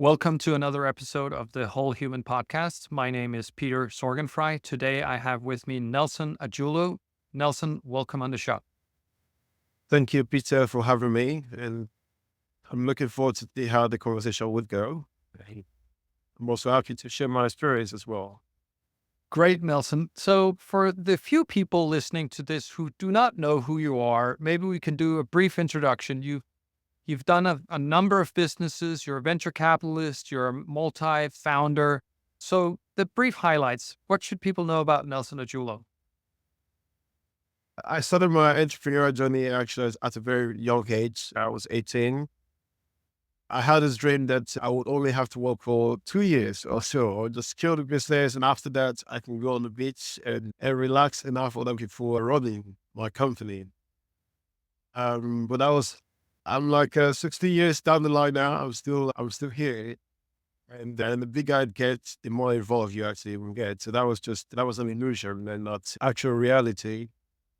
Welcome to another episode of the Whole Human Podcast. My name is Peter Sorgenfrey. Today I have with me Nelson Ajulo. Nelson, welcome on the show. Thank you, Peter, for having me. And I'm looking forward to see how the conversation would go. I'm also happy to share my experience as well. Great, Nelson. So, for the few people listening to this who do not know who you are, maybe we can do a brief introduction. You've done a number of businesses. You're a venture capitalist. You're a multi-founder. So, the brief highlights. What should people know about Nelson Ajulo? I started my entrepreneurial journey actually at a very young age. I was 18. I had this dream that I would only have to work for 2 years or so, or just kill the business. And after that, I can go on the beach and relax enough for them before running my company. But I'm like 60 years down the line now. I'm still here. And then the bigger it gets, the more involved you actually will get. So that was an illusion and not actual reality.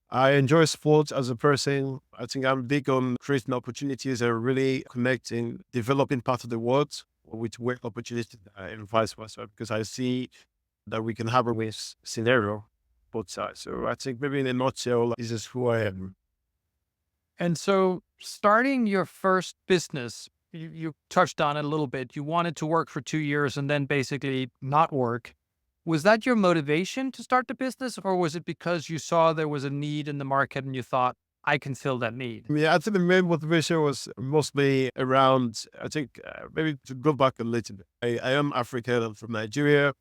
I enjoy sports as a person. I think I'm big on creating opportunities and really connecting, developing part of the world with work opportunities and vice versa, because I see that we can have a win scenario both sides. So I think maybe in a nutshell, this is who I am. And so, starting your first business, you touched on it a little bit. You wanted to work for 2 years and then basically not work. Was that your motivation to start the business, or was it because you saw there was a need in the market and you thought, I can fill that need? Yeah, I think the main motivation was mostly around, I think maybe to go back a little bit. I am African, I'm from Nigeria,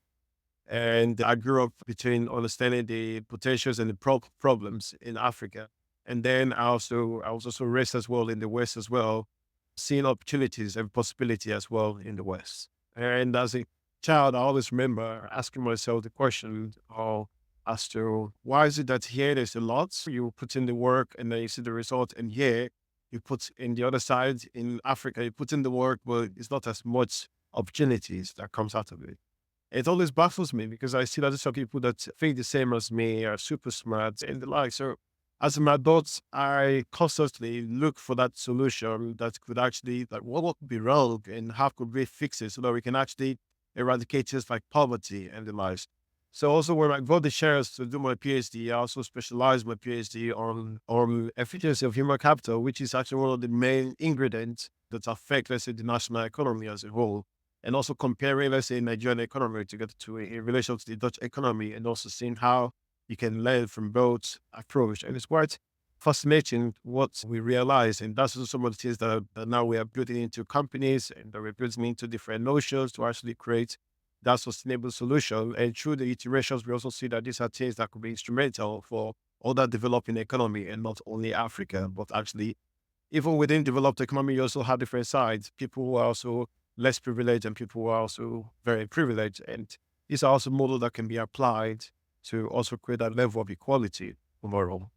and I grew up between understanding the potentials and the problems in Africa. And then I was also raised as well in the West as well, seeing opportunities and possibility as well in the West. And as a child, I always remember asking myself the question as to why is it that here there's a lot, you put in the work and then you see the result, and here you put in the other side in Africa, you put in the work, but it's not as much opportunities that comes out of it. It always baffles me because I see that there's some people that think the same as me, are super smart and the like. So as an adult, I constantly look for that solution that could actually, like, what could be wrong and how could we fix it so that we can actually eradicate things like poverty and the lives. So also when I got the chance to do my PhD, I also specialized my PhD on efficiency of human capital, which is actually one of the main ingredients that affect, let's say, the national economy as a whole. And also comparing, let's say, Nigerian economy together to in relation to the Dutch economy, and also seeing how you can learn from both approach. And it's quite fascinating what we realize. And that's also some of the things that now we are building into companies and that we're building into different notions to actually create that sustainable solution. And through the iterations, we also see that these are things that could be instrumental for other developing economy and not only Africa, but actually even within developed economy, you also have different sides, people who are also less privileged and people who are also very privileged. And these are also models that can be applied to also create that level of equality overall.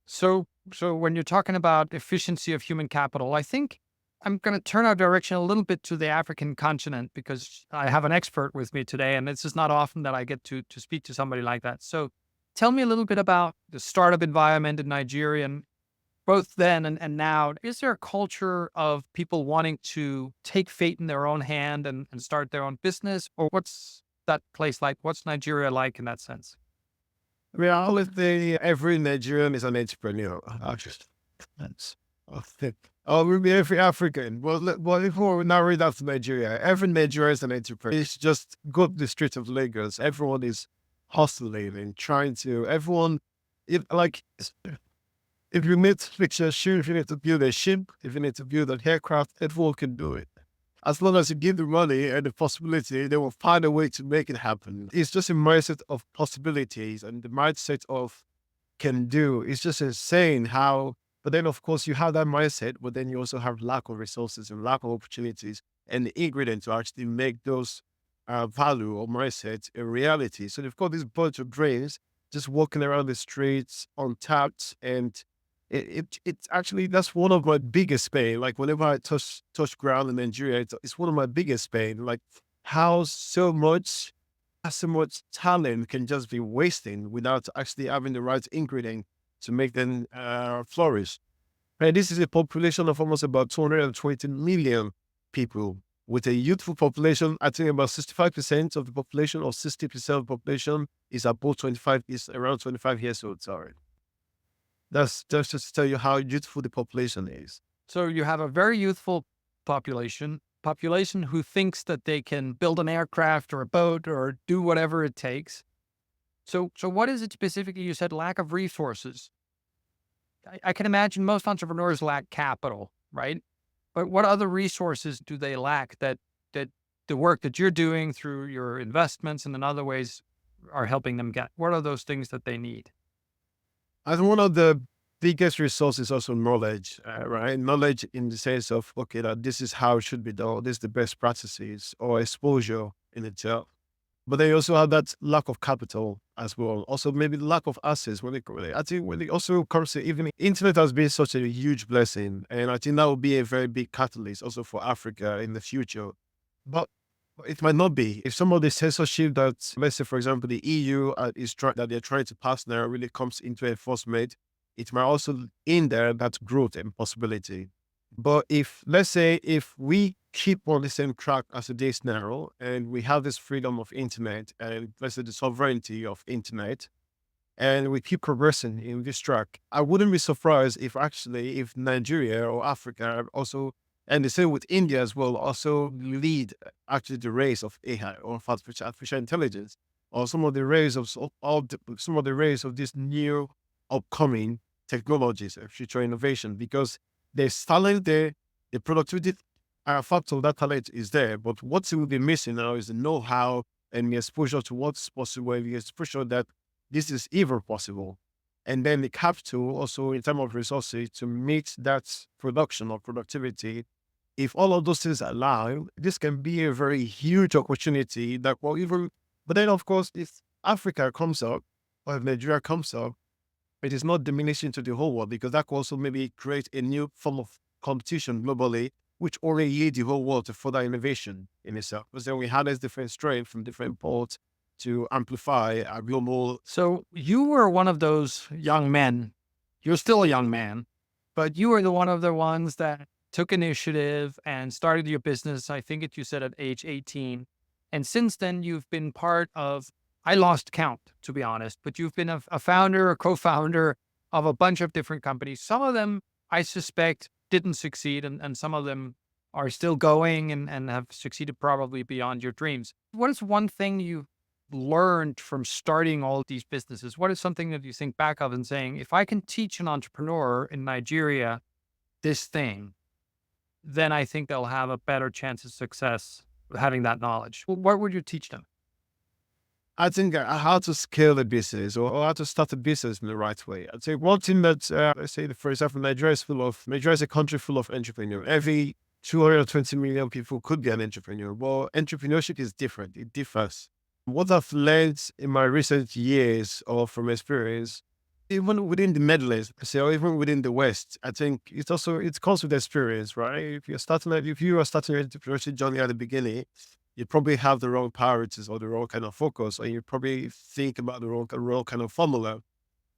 So when you're talking about efficiency of human capital, I think I'm going to turn our direction a little bit to the African continent because I have an expert with me today, and it's just not often that I get to speak to somebody like that. So tell me a little bit about the startup environment in Nigeria, and both then and now. Is there a culture of people wanting to take fate in their own hand and start their own business, or what's that place like? What's Nigeria like in that sense? I mean, I always say every Nigerian is an entrepreneur. Actually, that's, I think. Oh, maybe every African. Well, if we narrow it down to Nigeria, every Nigerian is an entrepreneur. It's just go up the streets of Lagos. Everyone is hustling and trying to, everyone, if like, if you need to fix a shoe, if you need to build a ship, if you need to build an aircraft, everyone can do it. As long as you give the money and the possibility, they will find a way to make it happen. It's just a mindset of possibilities and the mindset of can do. It's just insane how, but then of course you have that mindset, but then you also have lack of resources and lack of opportunities and the ingredient to actually make those value or mindset a reality. So they've got this bunch of dreams just walking around the streets untapped, and it's actually, that's one of my biggest pain. Like whenever I touch ground in Nigeria, it's one of my biggest pain. Like how so much talent can just be wasting without actually having the right ingredient to make them flourish. And this is a population of almost about 220 million people. with a youthful population. I think about 65% of the population or 60% of the population is above 25, is around 25 years old. Sorry. That's just to tell you how youthful the population is. So you have a very youthful population who thinks that they can build an aircraft or a boat or do whatever it takes. So what is it specifically? You said lack of resources. I can imagine most entrepreneurs lack capital, right? But what other resources do they lack that the work that you're doing through your investments and in other ways are helping them get? What are those things that they need? I think one of the biggest resources is also knowledge, right? Knowledge in the sense of, okay, that this is how it should be done. This is the best practices or exposure in itself. But they also have that lack of capital as well. Also, maybe lack of access when I think when it also comes to even internet has been such a huge blessing. And I think that will be a very big catalyst also for Africa in the future. But it might not be. If some of the censorship that, let's say, for example, the EU that they're trying to pass now really comes into enforcement, it might also in there that growth and possibility. But if, let's say, if we keep on the same track as it is now, and we have this freedom of internet and let's say the sovereignty of internet, and we keep progressing in this track, I wouldn't be surprised if actually if Nigeria or Africa also, and the same with India as well, also lead actually the race of AI or artificial intelligence, or some of the rays of some of the rays of these new upcoming technologies and future innovation, because there's talent there, the productivity factor of that talent is there, but what will be missing now is the know-how and the exposure to what's possible, and the exposure that this is even possible. And then the capital also in terms of resources to meet that production or productivity. If all of those things allow, this can be a very huge opportunity that will even, but then of course, if Africa comes up or if Nigeria comes up, it is not diminishing to the whole world, because that could also maybe create a new form of competition globally, which only lead the whole world to further innovation in itself. Because then we harness different strength from different ports to amplify our global. So you were one of those young men. You're still a young man, but you were one of the ones that took initiative and started your business. I think you said at age 18. And since then, you've been part of, I lost count, to be honest, but you've been a founder, a co-founder of a bunch of different companies. Some of them, I suspect, didn't succeed, and some of them are still going and have succeeded probably beyond your dreams. What is one thing you learned from starting all these businesses? What is something that you think back of and saying, if I can teach an entrepreneur in Nigeria this thing, then I think they'll have a better chance of success having that knowledge? What would you teach them? I think how to scale a business or how to start a business in the right way. I'd say one thing that, let's say, for example, Nigeria is a country full of entrepreneurs. Every 220 million people could be an entrepreneur. Well, entrepreneurship is different. It differs. What I've learned in my recent years or from experience, even within the Netherlands, say, or even within the West, I think it comes with experience, right? If you are starting your entrepreneurship journey at the beginning, you probably have the wrong priorities or the wrong kind of focus, or you probably think about the wrong kind of formula.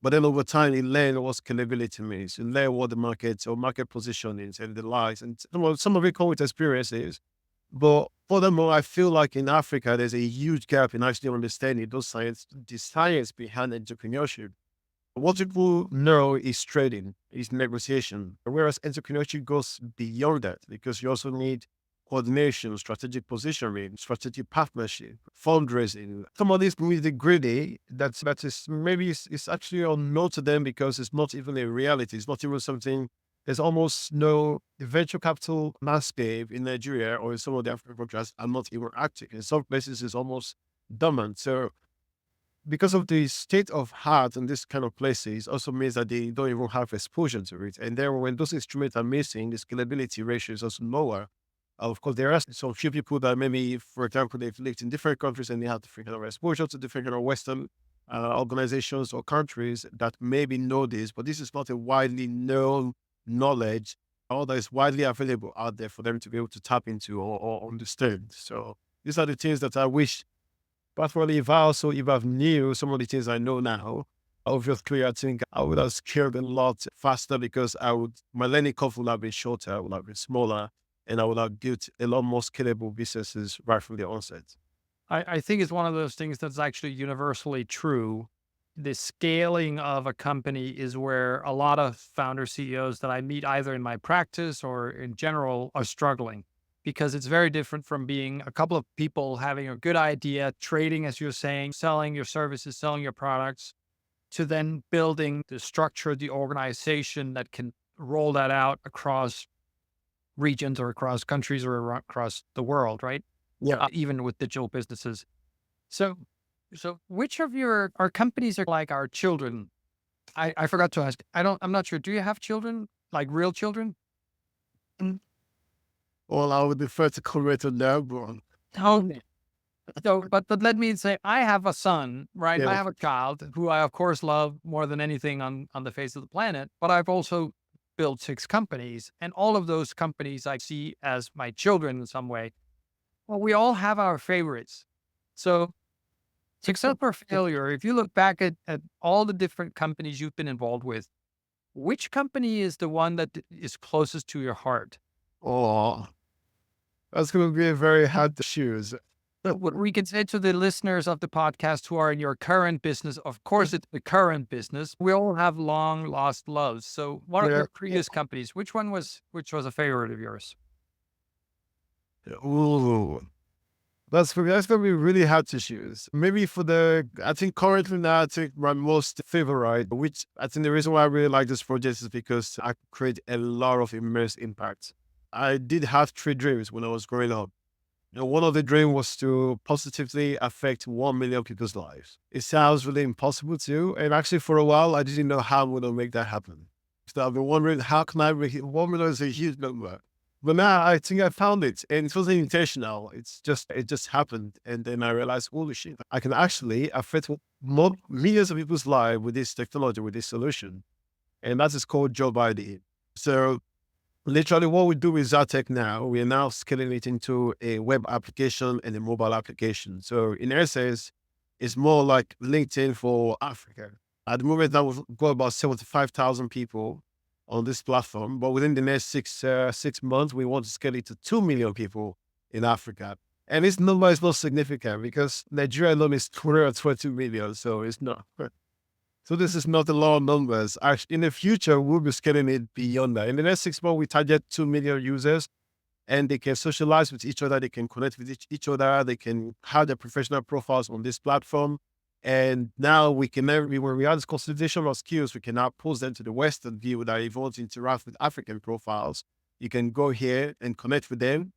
But then over time, you learn what scalability means. You learn what the market or market position is and the lies. And some of it come with experiences. But furthermore, I feel like in Africa, there's a huge gap in actually understanding the science behind entrepreneurship. What people know is trading, is negotiation, whereas entrepreneurship goes beyond that, because you also need coordination, strategic positioning, strategic partnership, fundraising. Some of these nitty-gritty that is maybe it's actually unknown to them because it's not even a reality. It's not even something. There's almost no venture capital landscape in Nigeria or in some of the African countries are not even active. In some places, it's almost dormant. So because of the state of heart in this kind of places also means that they don't even have exposure to it. And then when those instruments are missing, the scalability ratio is also lower. Of course, there are some few people that maybe, for example, they've lived in different countries and they have different kind of exposure to different kind of Western organizations or countries that maybe know this, but this is not a widely known knowledge or that is widely available out there for them to be able to tap into or understand. So these are the things that I wish. But really, if I've knew some of the things I know now, obviously, I think I would have scaled a lot faster because my learning curve would have been shorter, would have been smaller, and I would have built a lot more scalable businesses right from the onset. I think it's one of those things that's actually universally true. The scaling of a company is where a lot of founder CEOs that I meet, either in my practice or in general, are struggling, because it's very different from being a couple of people having a good idea, trading, as you're saying, selling your services, selling your products, to then building the structure, the organization that can roll that out across regions or across countries or across the world, right? Yeah. Even with digital businesses. So, which of your our companies are like our children? I forgot to ask. I'm not sure. Do you have children, like real children? Mm. Well, I would defer to comment on that, but Oh, so, but let me say, I have a son, right? I yeah, have a child who I, of course, love more than anything on the face of the planet. But I've also built 6 companies, and all of those companies I see as my children in some way. Well, we all have our favorites. So, success or failure, if you look back at all the different companies you've been involved with, which company is the one that is closest to your heart? oh, that's going to be a very hard to choose. What we can say to the listeners of the podcast who are in your current business, of course, it's the current business. We all have long lost loves. So, one of Yeah. your previous companies, which was a favorite of yours? Ooh, that's gonna be really hard to choose. Maybe I think currently now, I think my most favorite, which I think the reason why I really like this project is because I could create a lot of immense impact. I did have 3 dreams when I was growing up. One of the dreams was to positively affect 1 million people's lives. It sounds really impossible too, and actually for a while I didn't know how I'm going to make that happen. So I've been wondering, how can I make it? 1 million is a huge number. But now I think I found it, and it wasn't intentional. It just happened. And then I realized, holy shit, I can actually affect more millions of people's lives with this technology, with this solution. And that is called Job ID. So literally what we do with Zatech now, we are now scaling it into a web application and a mobile application. So in essence, it's more like LinkedIn for Africa. At the moment, that we've got about 75,000 people on this platform, but within the next 6 months, we want to scale it to 2 million people in Africa. And this number is not significant because Nigeria alone is 222 million. So it's not. So this is not a lot of numbers. Actually, in the future, we'll be scaling it beyond that. In the next 6 months, we target 2 million users, and they can socialize with each other. They can connect with each other. They can have their professional profiles on this platform. And now we can, when we have this consolidation of skills, we can now post them to the Western view that if you want to interact with African profiles, you can go here and connect with them.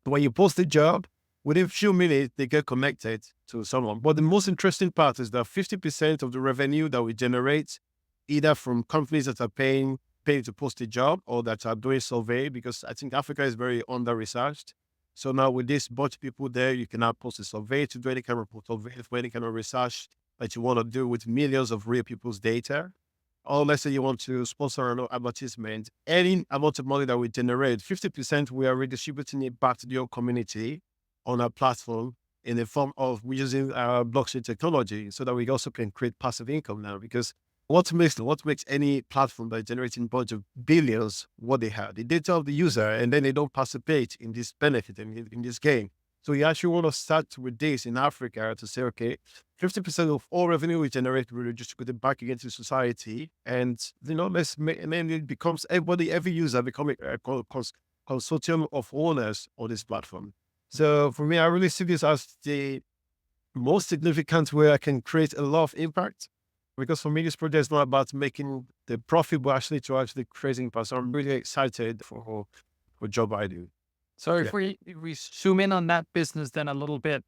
When you post a job, within a few minutes, they get connected to someone. But the most interesting part is that 50% of the revenue that we generate, either from companies that are paying to post a job or that are doing survey, because I think Africa is very under-researched. So now with this bunch of people there, you can now post a survey to do any kind of survey for any kind of research that you want to do with millions of real people's data. Or let's say you want to sponsor an advertisement, any amount of money that we generate, 50% we are redistributing it back to your community on our platform in the form of we're using blockchain technology so that we also can create passive income now. Because what makes any platform that is generating a bunch of billions what they have? The data of the user, and then they don't participate in this benefit in this game. So you actually want to start with this in Africa to say, okay, 50% of all revenue we generate, we redistribute it back against society. And, and then it becomes every user becoming a consortium of owners on this platform. So for me, I really see this as the most significant way I can create a lot of impact. Because for me, this project is not about making the profit, but actually creating impact. So I'm really excited for job I do. So, if we zoom in on that business then a little bit,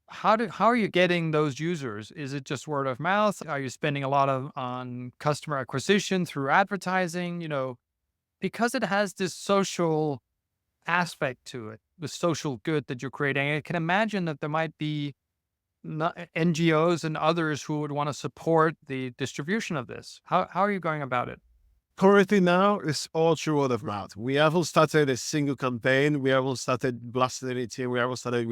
how are you getting those users? Is it just word of mouth? Are you spending a lot on customer acquisition through advertising? Because it has this social aspect to it, the social good that you're creating. I can imagine that there might be NGOs and others who would want to support the distribution of this. How are you going about it? Currently now, it's all through word of mouth. We haven't started a single campaign. We haven't started blasting anything. We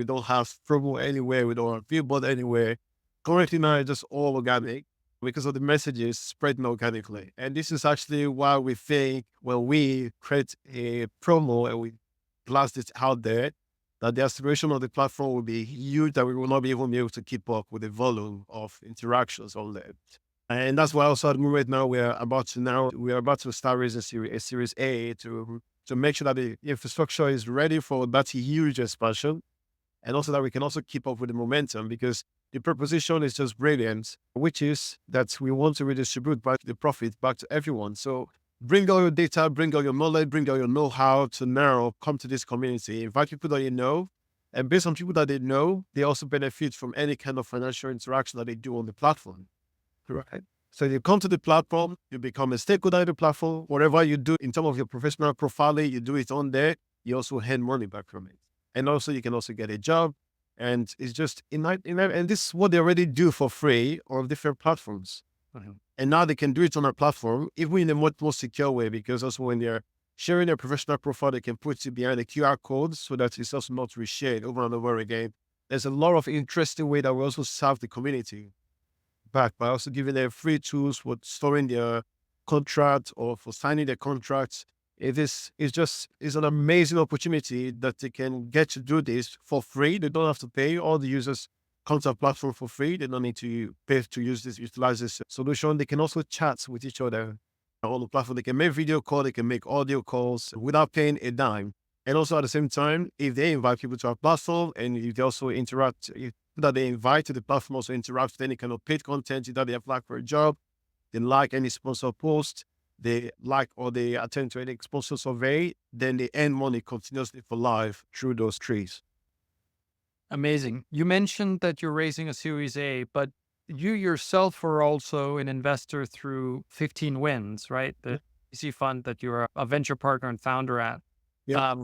don't have promo anywhere. We don't have billboard anywhere. Currently now, it's just all organic because of the messages spreading organically. And this is actually why we think when we create a promo and we blast it out there, that the acceleration of the platform will be huge, that we will not be even be able to keep up with the volume of interactions on there. And that's why also at the moment now we are about to start raising series A to make sure that the infrastructure is ready for that huge expansion, and also that we can also keep up with the momentum, because the proposition is just brilliant, which is that we want to redistribute back the profit back to everyone. So bring all your data, bring all your knowledge, bring all your know-how to now come to this community, invite people that you know, and based on people that they know, they also benefit from any kind of financial interaction that they do on the platform. Right. So you come to the platform, you become a stakeholder in the platform. Whatever you do in terms of your professional profiling, you do it on there. You also earn money back from it. And also you can also get a job. And it's just and this is what they already do for free on different platforms. And now they can do it on our platform, even in a much more secure way, because also when they're sharing their professional profile, they can put it behind the QR code so that it's also not reshared over and over again. There's a lot of interesting way that we also serve the community back by also giving them free tools for storing their contract or for signing their contracts. It's an amazing opportunity that they can get to do this for free. They don't have to pay. All the users come to our platform for free. They don't need to pay to utilize this solution. They can also chat with each other on the platform. They can make video call, they can make audio calls without paying a dime. And also at the same time, if they invite people to our platform and if they also interact, that they invite to the platform also interact with any kind of paid content, either they apply for a job, they like any sponsor post, they like or they attend to any sponsor survey, then they earn money continuously for life through those trees. Amazing. You mentioned that you're raising a Series A, but you yourself were also an investor through 15 Wins, right? The VC fund that you're a venture partner and founder at. Yeah.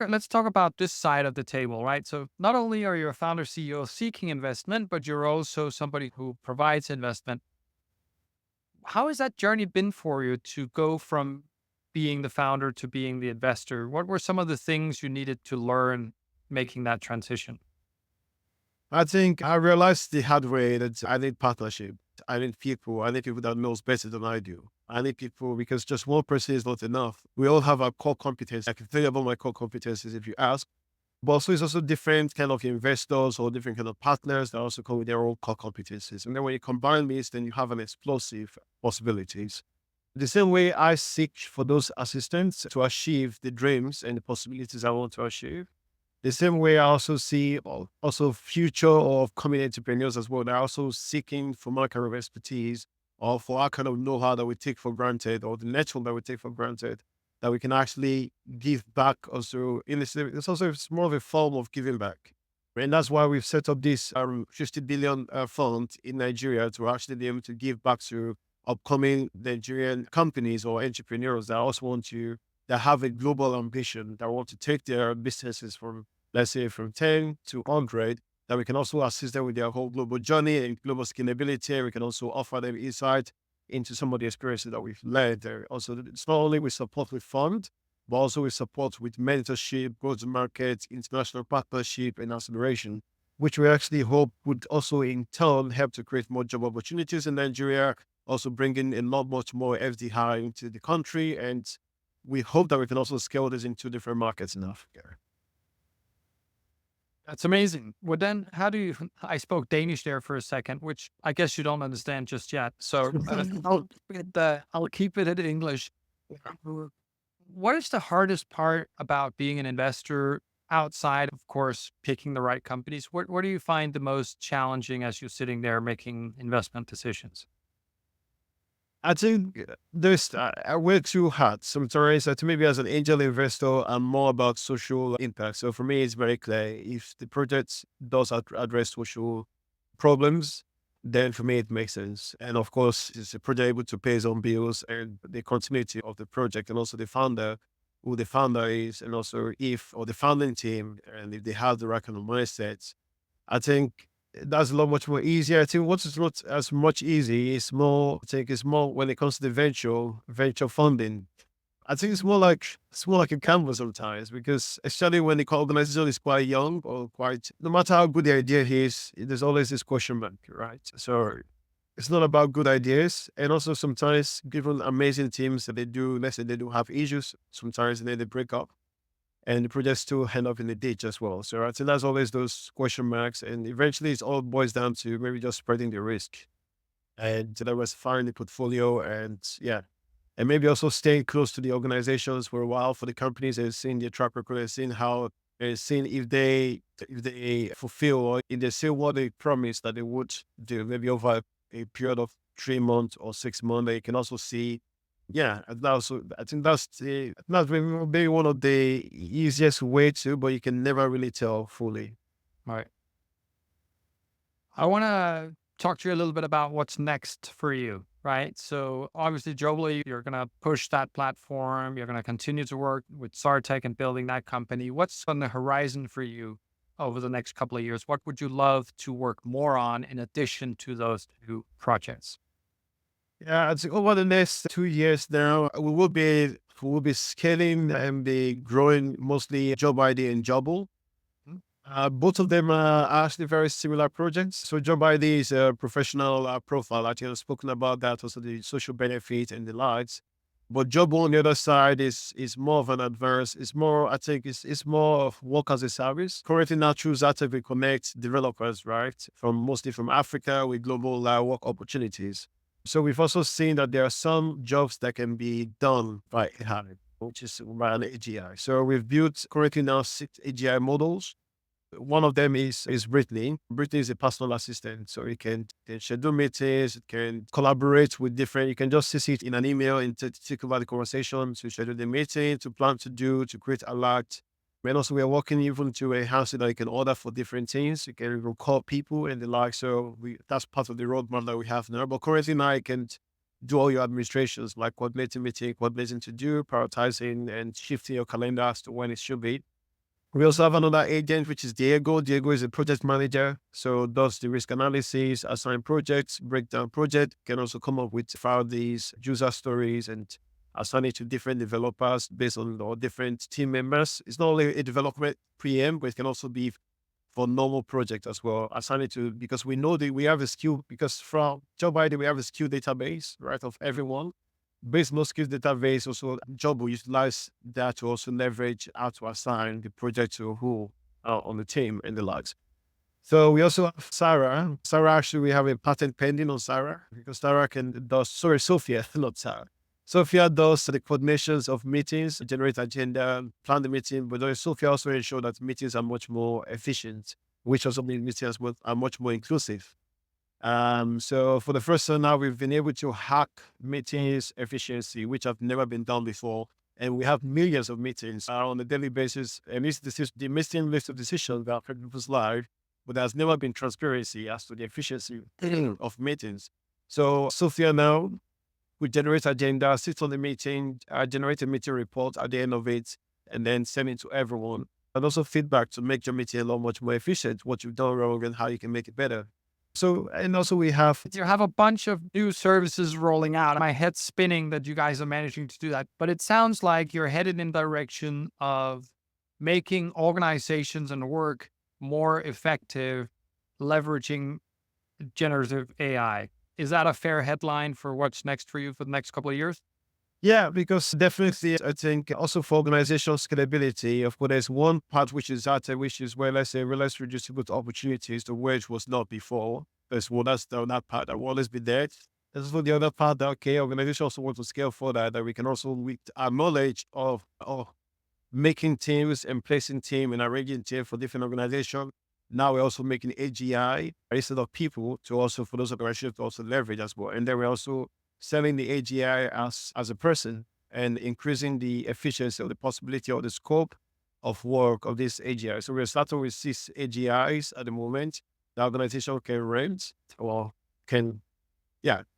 Let's talk about this side of the table, right? So not only are you a founder CEO seeking investment, but you're also somebody who provides investment. How has that journey been for you to go from being the founder to being the investor? What were some of the things you needed to learn making that transition? I think I realized the hard way that I need partnership. I need people that knows better than I do. I need people because just one person is not enough. We all have our core competence. I can tell you about my core competencies if you ask. But also it's also different kind of investors or different kind of partners that also come with their own core competencies. And then when you combine these, then you have an explosive possibilities. The same way I seek for those assistants to achieve the dreams and the possibilities I want to achieve. The same way I also see also future or upcoming entrepreneurs as well. They're also seeking for my kind of expertise or for our kind of know-how that we take for granted or the network that we take for granted that we can actually give back also it's also it's more of a form of giving back. And that's why we've set up this 50 billion fund in Nigeria to actually be able to give back to upcoming Nigerian companies or entrepreneurs that also that have a global ambition, that want to take their businesses from, let's say, from 10 to 100, that we can also assist them with their whole global journey and global scalability. We can also offer them insight into some of the experiences that we've led there. Also, it's not only with support with fund, but also with support with mentorship, go-to-market, international partnership, and acceleration, which we actually hope would also in turn help to create more job opportunities in Nigeria, also bringing a lot much more FDI into the country. And we hope that we can also scale this into different markets in Africa. That's amazing. Well, then how do you, I spoke Danish there for a second, which I guess you don't understand just yet. So I'll keep it in English. What is the hardest part about being an investor outside, of course, picking the right companies? What do you find the most challenging as you're sitting there making investment decisions? I think there's I wear two hats. Sometimes, maybe as an angel investor, I'm more about social impact. So for me, it's very clear. If the project does address social problems, then for me, it makes sense. And of course, is the project able to pay its own bills and the continuity of the project and also the founder, who the founder is, and also or the founding team, and if they have the right kind of mindset, I think that's a lot much more easier. I think what's not as much easy is more, I think it's more when it comes to the venture funding. I think it's more like a canvas sometimes, because especially when the organization is quite young or no matter how good the idea is, there's always this question mark, right? So it's not about good ideas. And also sometimes given amazing teams that let's say they do have issues, sometimes they break up. and the projects still end up in the ditch as well. So I think that's always those question marks. And eventually it all boils down to maybe just spreading the risk and diversifying the portfolio and and maybe also staying close to the organizations for a while for the companies and seeing their track record and seeing how and seeing if they fulfill or if they say what they promised that they would do, maybe over a period of 3 months or 6 months. They can also see, and also I think that's maybe one of the easiest way to, but you can never really tell fully. Right. I want to talk to you a little bit about what's next for you, right? So obviously, globally, you're going to push that platform. You're going to continue to work with Sartec and building that company. What's on the horizon for you over the next couple of years? What would you love to work more on in addition to those two projects? Yeah, I think over the next 2 years now, we will be scaling and be growing mostly Job ID and Jobble. Both of them are actually very similar projects. So Job ID is a professional profile. I think I've spoken about that, also the social benefit and the likes. But Jobble on the other side is more of an advance. It's more, I think, it's more of work as a service. Currently now through that we connect developers, right, from mostly from Africa with global work opportunities. So we've also seen that there are some jobs that can be done by AI, which is by an AGI. So we've built currently now 6 AGI models. One of them is Brittany. Brittany is a personal assistant, so it can schedule meetings, it can collaborate with different. You can just see it in an email and to take over the conversation, to schedule the meeting, to plan to do, to create alert. And also, we are working even to a house that you can order for different things. You can even call people and the like. So that's part of the roadmap that we have now. But currently now, you can do all your administrations like coordinating meeting, coordinating to do, prioritizing, and shifting your calendar as to when it should be. We also have another agent, which is Diego. Diego is a project manager, so does the risk analysis, assign projects, break down project, can also come up with file these user stories and assign it to different developers based on or different team members. It's not only a development PM, but it can also be for normal project as well. Assign it to, because we know that we have a skill, because from Job ID, we have a skill database, right, of everyone. Based on skills database, also job will utilize that to also leverage how to assign the project to who on the team and the likes. So we also have Sarah. Sarah, actually, we have a patent pending on Sarah because Sarah Sophia, not Sarah. Sophia does the coordinations of meetings, generate agenda, plan the meeting, but then Sophia also ensure that meetings are much more efficient, which also means meetings are much more inclusive. So for the first time now, we've been able to hack meetings efficiency, which have never been done before. And we have millions of meetings on a daily basis. And this is the missing list of decisions that affect people's life, but there's never been transparency as to the efficiency of meetings. So Sophia now, we generate agenda, sit on the meeting, generate a meeting report at the end of it, and then send it to everyone. And also feedback to make your meeting a lot much more efficient, what you've done wrong and how you can make it better. So, and also we have, You have a bunch of new services rolling out. My head's spinning that you guys are managing to do that. But it sounds like you're headed in direction of making organizations and work more effective, leveraging generative AI. Is that a fair headline for what's next for you for the next couple of years? because definitely I think also for organizational scalability, of course, there's one part which is that, which is where, let's say, less reducible opportunities to where it was not before. That's that part that will always be there. There's also the other part that, okay, organizations also want to scale for that we can also, with our knowledge of making teams and placing team and arranging team for different organizations. Now we're also making AGI instead of people to also, for those organizations to also leverage as well. And then we're also selling the AGI as a person and increasing the efficiency of the possibility of the scope of work of this AGI. So we're starting with 6 AGIs at the moment. The organization can rent or can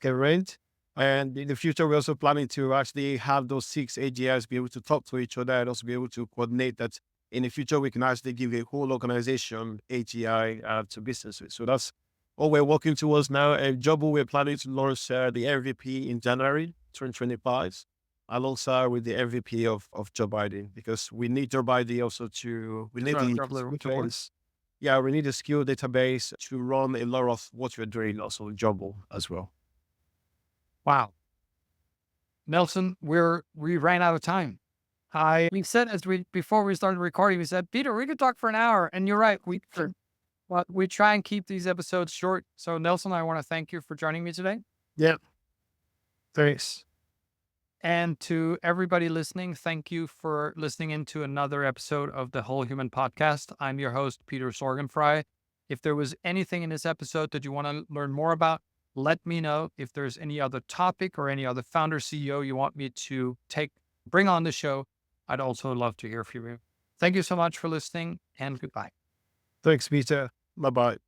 rent. And in the future, we're also planning to actually have those 6 AGIs be able to talk to each other and also be able to coordinate that. In the future, we can actually give a whole organization AGI to businesses. So that's what we're working towards now. And Jobble, we're planning to launch the MVP in January 2025, alongside with the MVP of Job ID, because we need Job ID also we need we need a skill database to run a lot of what we're doing also in Jobble as well. Wow. Nelson, we ran out of time. We said before we started recording, we said, Peter, we could talk for an hour. And you're right. But we try and keep these episodes short. So Nelson, I want to thank you for joining me today. Yeah. Thanks. And to everybody listening, thank you for listening into another episode of the Whole Human Podcast. I'm your host, Peter Sorgenfrey. If there was anything in this episode that you want to learn more about, let me know. If there's any other topic or any other founder CEO you want me to bring on the show, I'd also love to hear from you. Thank you so much for listening, and goodbye. Thanks, Peter. Bye-bye.